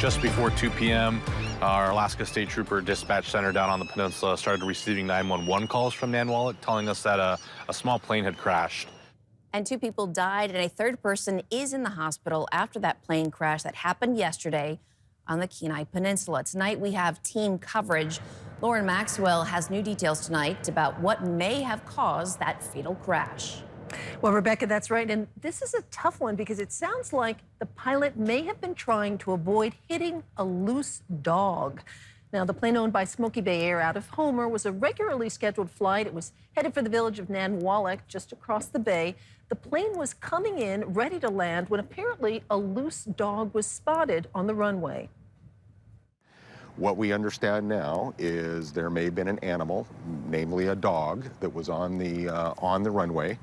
Just before 2 p.m., our Alaska State Trooper Dispatch Center down on the peninsula started receiving 911 calls from Nanwalek telling us that a small plane had crashed. And 2 people died, and a third person is in the hospital after that plane crash that happened yesterday on the Kenai Peninsula. Tonight, we have team coverage. Lauren Maxwell has new details tonight about what may have caused that fatal crash. Well, Rebecca, that's right. And this is a tough one because it sounds like the pilot may have been trying to avoid hitting a loose dog. Now, the plane owned by Smoky Bay Air out of Homer was a regularly scheduled flight. It was headed for the village of Nanwalek, just across the bay. The plane was coming in, ready to land, when apparently a loose dog was spotted on the runway. What we understand now is there may have been an animal, namely a dog, that was on the runway.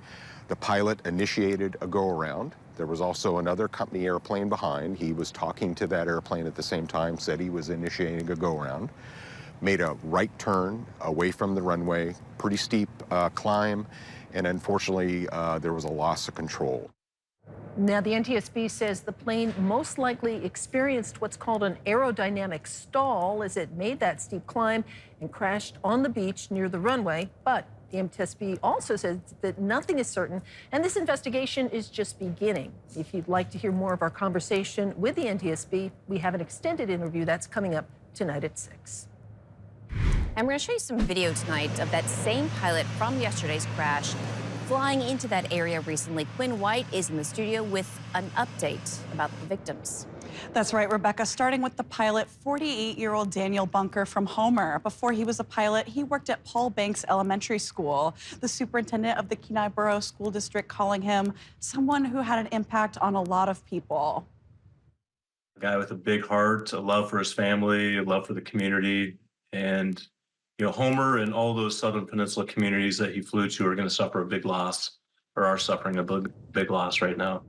The pilot initiated a go-around. There was also another company airplane behind. He was talking to that airplane at the same time, said he was initiating a go-around. Made a right turn away from the runway, pretty steep climb, and unfortunately there was a loss of control. Now, the NTSB says the plane most likely experienced what's called an aerodynamic stall as it made that steep climb and crashed on the beach near the runway. But the NTSB also says that nothing is certain, and this investigation is just beginning. If you'd like to hear more of our conversation with the NTSB, we have an extended interview that's coming up tonight at 6. And we're going to show you some video tonight of that same pilot from yesterday's crash flying into that area recently. Quinn White is in the studio with an update about the victims. That's right, Rebecca. Starting with the pilot, 48-year-old Daniel Bunker from Homer. Before he was a pilot, he worked at Paul Banks Elementary School. The superintendent of the Kenai Borough School District calling him someone who had an impact on a lot of people. A guy with a big heart, a love for his family, a love for the community, and Homer and all those Southern Peninsula communities that he flew to are going to suffer a big loss, or are suffering a big loss right now.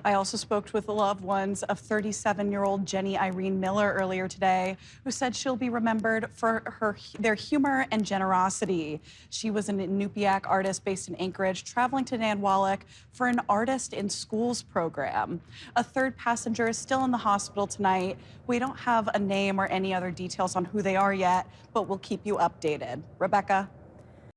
I also spoke with the loved ones of 37-year-old Jenny Irene Miller earlier today, who said she'll be remembered for their humor and generosity. She was an Inupiaq artist based in Anchorage, traveling to Nanwalek for an Artist in Schools program. A third passenger is still in the hospital tonight. We don't have a name or any other details on who they are yet, but we'll keep you updated. Rebecca?